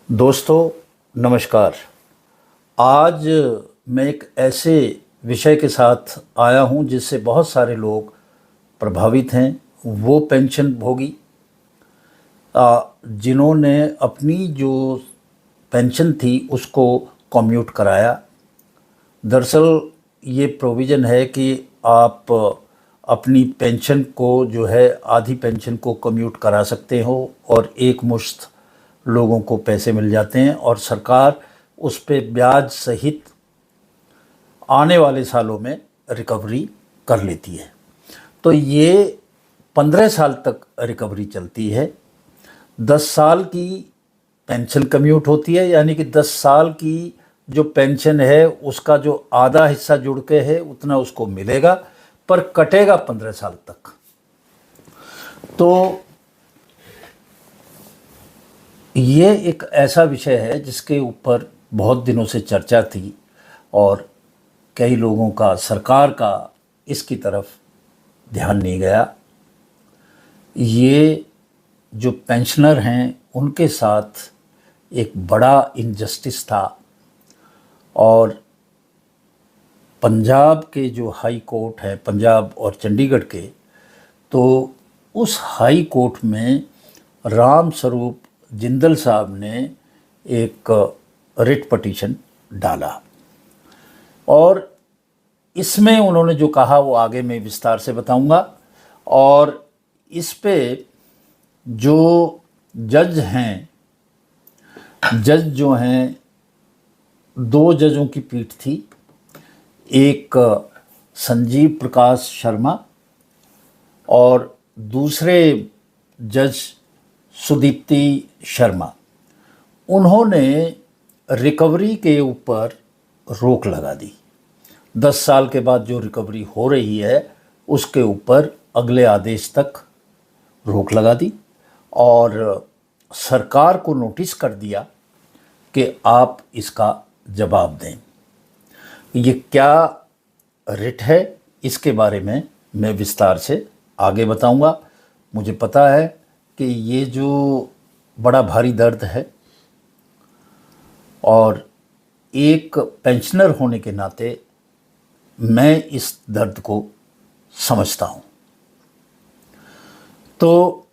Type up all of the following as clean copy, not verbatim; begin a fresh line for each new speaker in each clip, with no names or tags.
दोस्तों नमस्कार। आज मैं एक ऐसे विषय के साथ आया हूं जिससे बहुत सारे लोग प्रभावित हैं। वो पेंशन भोगी जिन्होंने अपनी जो पेंशन थी उसको कम्यूट कराया। दरअसल ये प्रोविज़न है कि आप अपनी पेंशन को जो है आधी पेंशन को कम्यूट करा सकते हो और एक मुश्त लोगों को पैसे मिल जाते हैं और सरकार उस पे ब्याज सहित आने वाले सालों में रिकवरी कर लेती है। तो ये 15 साल तक रिकवरी चलती है। 10 साल की पेंशन कम्यूट होती है, यानी कि 10 साल की जो पेंशन है उसका जो आधा हिस्सा जुड़ के है उतना उसको मिलेगा, पर कटेगा 15 साल तक। तो ये एक ऐसा विषय है जिसके ऊपर बहुत दिनों से चर्चा थी और कई लोगों का, सरकार का इसकी तरफ ध्यान नहीं गया। ये जो पेंशनर हैं उनके साथ एक बड़ा इनजस्टिस था और पंजाब के जो हाई कोर्ट है, पंजाब और चंडीगढ़ के, तो उस हाई कोर्ट में राम स्वरूप जिंदल साहब ने एक रिट पटिशन डाला और इसमें उन्होंने जो कहा वो आगे मैं विस्तार से बताऊंगा। और इस पे जो जज हैं, जज जो हैं, 2 जजों की पीठ थी। एक संजीव प्रकाश शर्मा और दूसरे जज सुदीप्ति शर्मा। उन्होंने रिकवरी के ऊपर रोक लगा दी। 10 साल के बाद जो रिकवरी हो रही है उसके ऊपर अगले आदेश तक रोक लगा दी और सरकार को नोटिस कर दिया कि आप इसका जवाब दें। ये क्या रिट है इसके बारे में मैं विस्तार से आगे बताऊंगा। मुझे पता है कि ये जो बड़ा भारी दर्द है और एक पेंशनर होने के नाते मैं इस दर्द को समझता हूँ। तो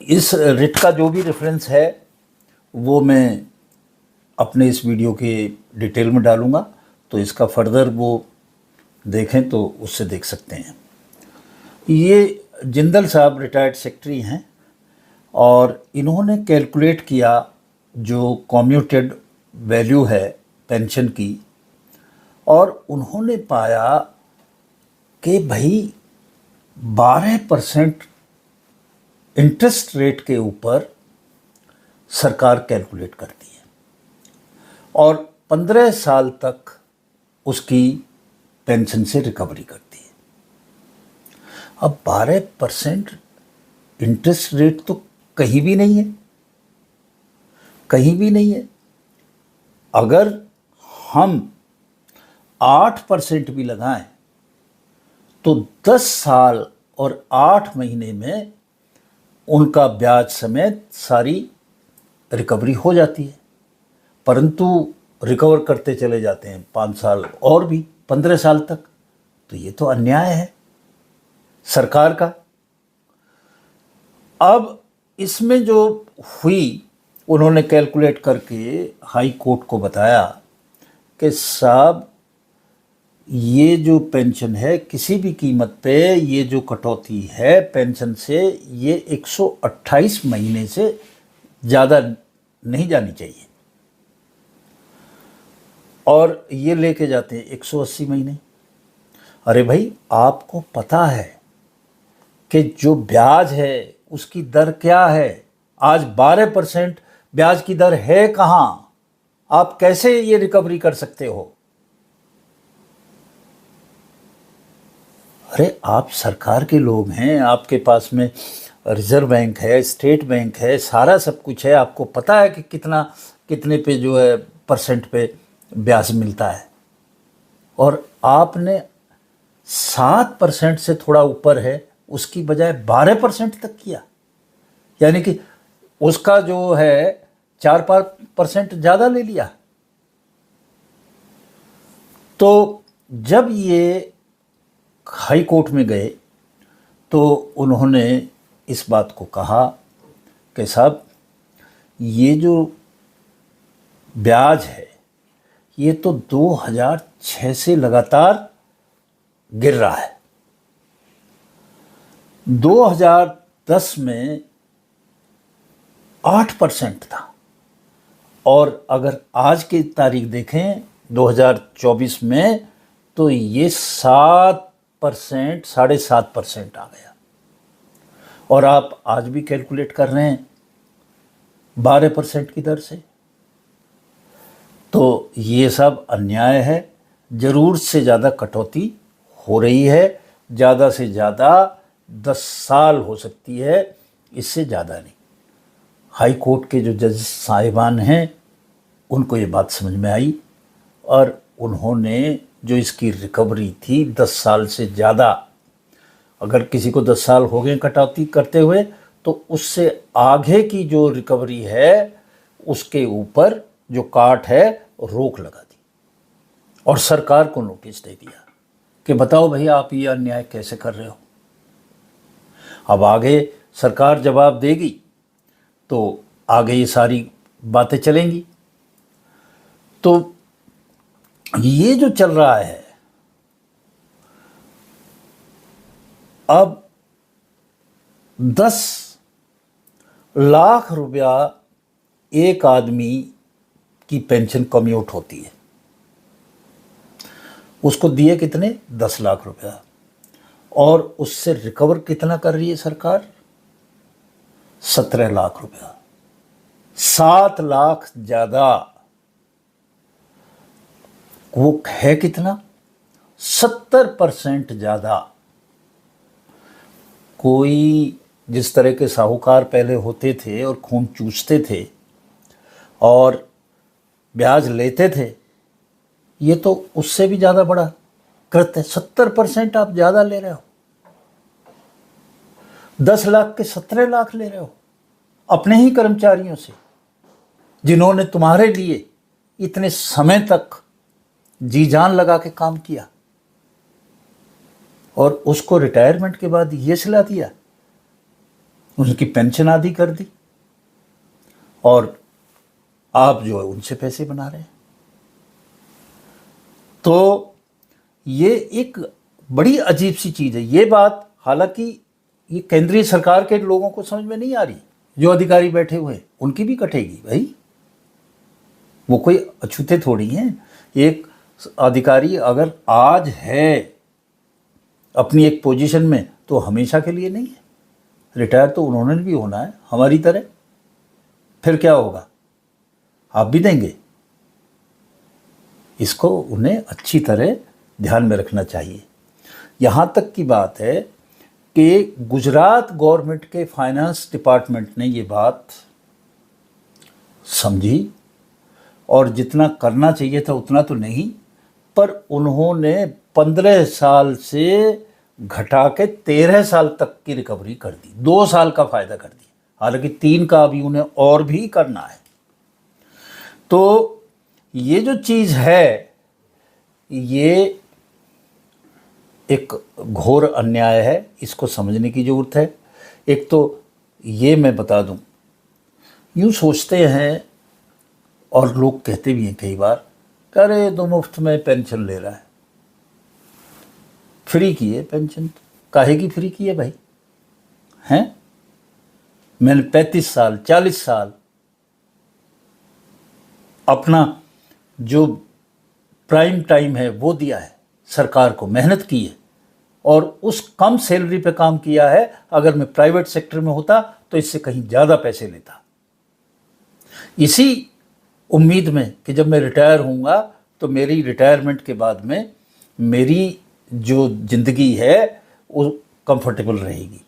इस रिट का जो भी रेफरेंस है वो मैं अपने इस वीडियो के डिटेल में डालूँगा, तो इसका फर्दर वो देखें तो उससे देख सकते हैं। ये जिंदल साहब रिटायर्ड सेक्रेटरी हैं और इन्होंने कैलकुलेट किया जो कम्यूटेड वैल्यू है पेंशन की, और उन्होंने पाया कि भाई 12% इंटरेस्ट रेट के ऊपर सरकार कैलकुलेट करती है और 15 साल तक उसकी पेंशन से रिकवरी करती है। अब 12% इंटरेस्ट रेट तो कहीं भी नहीं है, कहीं भी नहीं है। अगर हम 8% भी लगाएं तो 10 साल और 8 महीने में उनका ब्याज समेत सारी रिकवरी हो जाती है, परंतु रिकवर करते चले जाते हैं 5 साल और भी 15 साल तक। तो ये तो अन्याय है सरकार का। अब इसमें जो हुई, उन्होंने कैलकुलेट करके हाई कोर्ट को बताया कि साहब ये जो पेंशन है किसी भी कीमत पे ये जो कटौती है पेंशन से, ये 128 महीने से ज़्यादा नहीं जानी चाहिए और ये लेके जाते हैं 180 महीने। अरे भाई, आपको पता है कि जो ब्याज है उसकी दर क्या है? आज 12% ब्याज की दर है कहाँ? आप कैसे ये रिकवरी कर सकते हो? अरे आप सरकार के लोग हैं, आपके पास में रिजर्व बैंक है, स्टेट बैंक है, सारा सब कुछ है। आपको पता है कि कितने पे जो है परसेंट पे ब्याज मिलता है, और आपने 7% से थोड़ा ऊपर है उसकी बजाय 12% तक किया। यानी कि उसका जो है 4% ज़्यादा ले लिया। तो जब ये हाई कोर्ट में गए तो उन्होंने इस बात को कहा कि साहब ये जो ब्याज है ये तो 2006 से लगातार गिर रहा है। 2010 में 8% था और अगर आज की तारीख देखें 2024 में तो ये 7%, 7.5% आ गया। और आप आज भी कैलकुलेट कर रहे हैं 12% की दर से। तो ये सब अन्याय है। ज़रूर से ज़्यादा कटौती हो रही है, ज़्यादा से ज़्यादा 10 साल हो सकती है, इससे ज़्यादा नहीं। हाई कोर्ट के जो जज साहिबान हैं उनको ये बात समझ में आई और उन्होंने जो इसकी रिकवरी थी 10 साल से ज़्यादा, अगर किसी को 10 साल हो गए कटौती करते हुए, तो उससे आगे की जो रिकवरी है उसके ऊपर जो काट है रोक लगा दी और सरकार को नोटिस दे दिया कि बताओ भाई आप ये अन्याय कैसे कर रहे हो। अब आगे सरकार जवाब देगी तो आगे ये सारी बातें चलेंगी। तो ये जो चल रहा है अब 10 लाख रुपया एक आदमी की पेंशन कम्यूट होती है, उसको दिए कितने 10 लाख रुपया, और उससे रिकवर कितना कर रही है सरकार 17 लाख रुपया, 7 लाख ज़्यादा। वो है कितना 70% ज़्यादा। कोई जिस तरह के साहूकार पहले होते थे और खून चूसते थे और ब्याज लेते थे, ये तो उससे भी ज़्यादा बड़ा कृत्य है। 70% आप ज़्यादा ले रहे हो, 10 लाख के 17 लाख ले रहे हो अपने ही कर्मचारियों से, जिन्होंने तुम्हारे लिए इतने समय तक जी जान लगा के काम किया, और उसको रिटायरमेंट के बाद ये सिला दिया, उनकी पेंशन आधी कर दी और आप जो है उनसे पैसे बना रहे हैं। तो ये एक बड़ी अजीब सी चीज़ है। ये बात हालांकि ये केंद्रीय सरकार के लोगों को समझ में नहीं आ रही, जो अधिकारी बैठे हुए हैं उनकी भी कटेगी भाई, वो कोई अछूते थोड़ी हैं। एक अधिकारी अगर आज है अपनी एक पोजीशन में तो हमेशा के लिए नहीं है, रिटायर तो उन्होंने भी होना है हमारी तरह। फिर क्या होगा, आप भी देंगे। इसको उन्हें अच्छी तरह ध्यान में रखना चाहिए। यहाँ तक की बात है कि गुजरात गवर्नमेंट के फाइनेंस डिपार्टमेंट ने ये बात समझी और जितना करना चाहिए था उतना तो नहीं, पर उन्होंने 15 साल से घटा के 13 साल तक की रिकवरी कर दी, 2 साल का फ़ायदा कर दिया। हालांकि 3 का अभी उन्हें और भी करना है। तो ये जो चीज़ है ये एक घोर अन्याय है, इसको समझने की ज़रूरत है। एक तो ये मैं बता दूं, यूँ सोचते हैं और लोग कहते भी हैं कई बार, अरे तो मुफ्त में पेंशन ले रहा है, फ्री की है पेंशन, काहे की फ्री की है भाई हैं। मैंने 35 साल 40 साल अपना जो प्राइम टाइम है वो दिया है, सरकार को मेहनत की है और उस कम सैलरी पे काम किया है। अगर मैं प्राइवेट सेक्टर में होता तो इससे कहीं ज़्यादा पैसे लेता। इसी उम्मीद में कि जब मैं रिटायर होऊंगा तो मेरी रिटायरमेंट के बाद में मेरी जो ज़िंदगी है वो कंफर्टेबल रहेगी,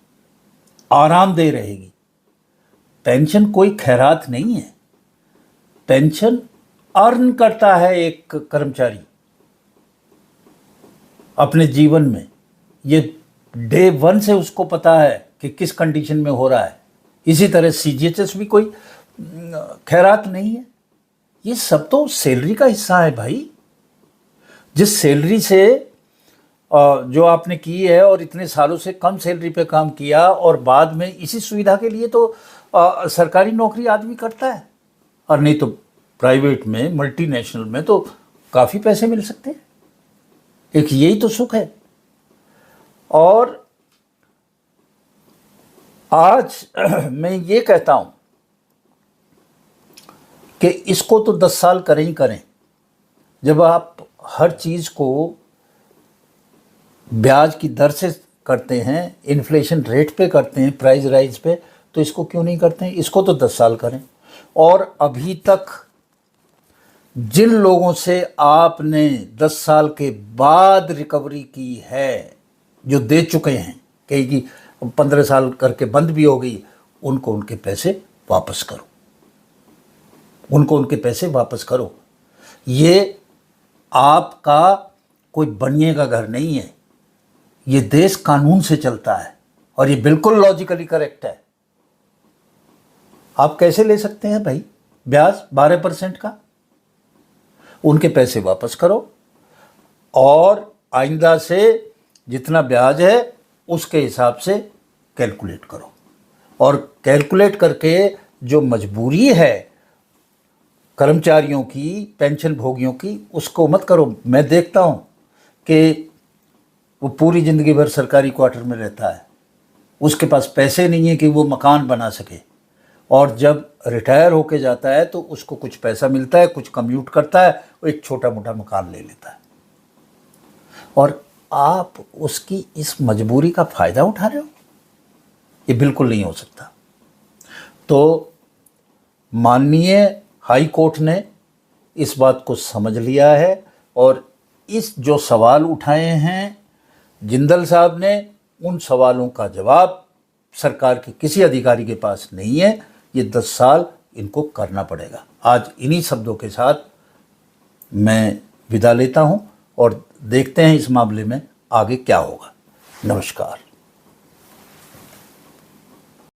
आरामदेह रहेगी। पेंशन कोई खैरात नहीं है, पेंशन अर्न करता है एक कर्मचारी अपने जीवन में। ये डे 1 से उसको पता है कि किस कंडीशन में हो रहा है। इसी तरह CGHS भी कोई खैरात नहीं है। ये सब तो सैलरी का हिस्सा है भाई। जिस सैलरी से जो आपने की है और इतने सालों से कम सैलरी पे काम किया, और बाद में इसी सुविधा के लिए तो सरकारी नौकरी आदमी करता है, और नहीं तो प्राइवेट में, मल्टीनेशनल में तो काफ़ी पैसे मिल सकते हैं। एक यही तो सुख है। और आज मैं ये कहता हूं कि इसको तो 10 साल करें ही करें। जब आप हर चीज़ को ब्याज की दर से करते हैं, इन्फ्लेशन रेट पे करते हैं, प्राइस राइज पे, तो इसको क्यों नहीं करते हैं? इसको तो 10 साल करें। और अभी तक जिन लोगों से आपने 10 साल के बाद रिकवरी की है, जो दे चुके हैं, कहीं 15 साल करके बंद भी हो गई, उनको उनके पैसे वापस करो, उनको उनके पैसे वापस करो। ये आपका कोई बनिए का घर नहीं है, ये देश कानून से चलता है, और ये बिल्कुल लॉजिकली करेक्ट है। आप कैसे ले सकते हैं भाई ब्याज 12% का? उनके पैसे वापस करो, और आइंदा से जितना ब्याज है उसके हिसाब से कैलकुलेट करो, और कैलकुलेट करके जो मजबूरी है कर्मचारियों की, पेंशन भोगियों की, उसको मत करो। मैं देखता हूँ कि वो पूरी ज़िंदगी भर सरकारी क्वार्टर में रहता है, उसके पास पैसे नहीं है कि वो मकान बना सके, और जब रिटायर होके जाता है तो उसको कुछ पैसा मिलता है, कुछ कम्यूट करता है, वो एक छोटा मोटा मकान ले लेता है, और आप उसकी इस मजबूरी का फ़ायदा उठा रहे हो। ये बिल्कुल नहीं हो सकता। तो माननीय हाई कोर्ट ने इस बात को समझ लिया है, और इस जो सवाल उठाए हैं जिंदल साहब ने, उन सवालों का जवाब सरकार के किसी अधिकारी के पास नहीं है। ये 10 साल इनको करना पड़ेगा। आज इन्हीं शब्दों के साथ मैं विदा लेता हूँ, और देखते हैं इस मामले में आगे क्या होगा। नमस्कार।